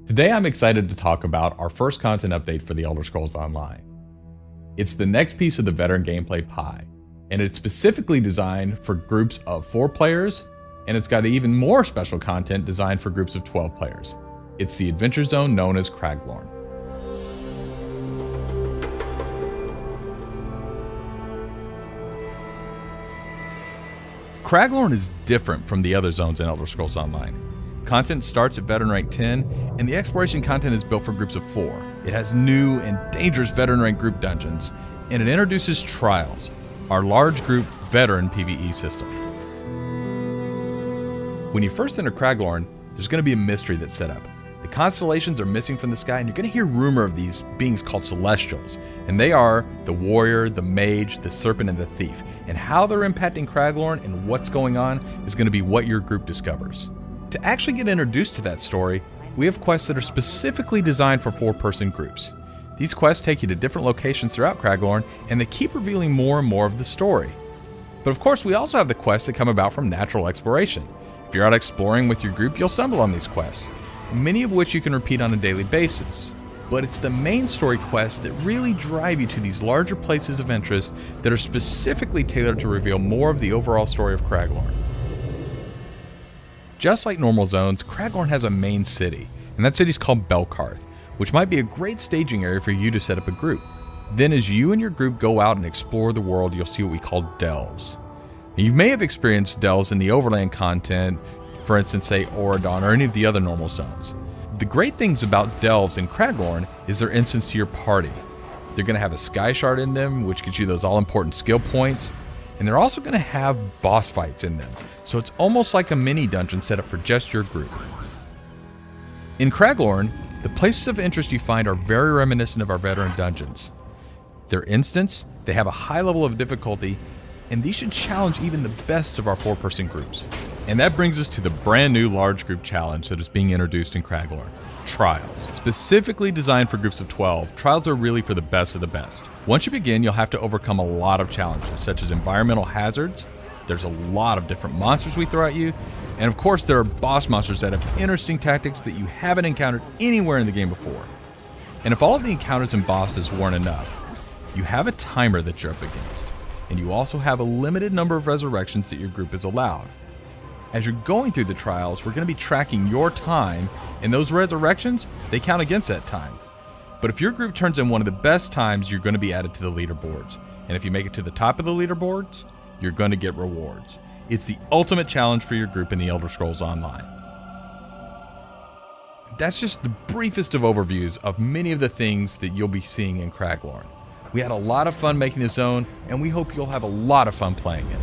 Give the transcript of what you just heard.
Today I'm excited to talk about our first content update for The Elder Scrolls Online. It's the next piece of the veteran gameplay pie, and it's specifically designed for groups of 4 players, and it's got even more special content designed for groups of 12 players. It's the adventure zone known as Craglorn. Craglorn is different from the other zones in Elder Scrolls Online. Content starts at veteran rank 10, and the exploration content is built for groups of 4. It has new and dangerous veteran rank group dungeons, and it introduces Trials, our large group veteran PvE system. When you first enter Craglorn, there's going to be a mystery that's set up. The constellations are missing from the sky, and you're going to hear rumor of these beings called Celestials, and they are the warrior, the mage, the serpent, and the thief. And how they're impacting Craglorn and what's going on is going to be what your group discovers. To actually get introduced to that story, we have quests that are specifically designed for 4-person groups. These quests take you to different locations throughout Craglorn, and they keep revealing more and more of the story. But of course, we also have the quests that come about from natural exploration. If you're out exploring with your group, you'll stumble on these quests, many of which you can repeat on a daily basis. But it's the main story quests that really drive you to these larger places of interest that are specifically tailored to reveal more of the overall story of Craglorn. Just like normal zones, Craglorn has a main city, and that city's called Belkarth, which might be a great staging area for you to set up a group. Then as you and your group go out and explore the world, you'll see what we call delves. Now, you may have experienced delves in the overland content, for instance, say Auradon or any of the other normal zones. The great things about delves in Craglorn is they're instants to your party. They're going to have a sky shard in them, which gives you those all-important skill points, and they're also going to have boss fights in them, so it's almost like a mini dungeon set up for just your group. In Craglorn, the places of interest you find are very reminiscent of our veteran dungeons. They're instants, they have a high level of difficulty, and these should challenge even the best of our 4-person groups. And that brings us to the brand new large group challenge that is being introduced in Craglorn, Trials. Specifically designed for groups of 12, Trials are really for the best of the best. Once you begin, you'll have to overcome a lot of challenges, such as environmental hazards. There's a lot of different monsters we throw at you, and of course there are boss monsters that have interesting tactics that you haven't encountered anywhere in the game before. And if all of the encounters and bosses weren't enough, you have a timer that you're up against, and you also have a limited number of resurrections that your group is allowed. As you're going through the trials, we're going to be tracking your time, and those resurrections, they count against that time. But if your group turns in one of the best times, you're going to be added to the leaderboards. And if you make it to the top of the leaderboards, you're going to get rewards. It's the ultimate challenge for your group in the Elder Scrolls Online. That's just the briefest of overviews of many of the things that you'll be seeing in Craglorn. We had a lot of fun making this zone, and we hope you'll have a lot of fun playing it.